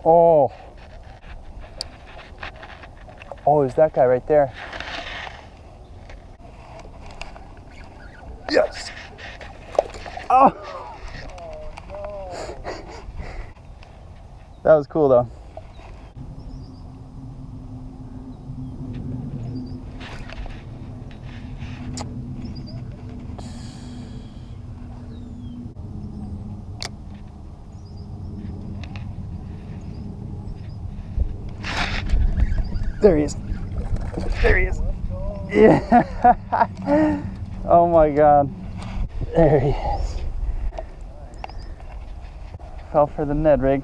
Oh. Oh, is that guy right there? Yes. Oh. That was cool though. There he is. There he is. Yeah. Oh my God. There he is. Fell for the Ned rig.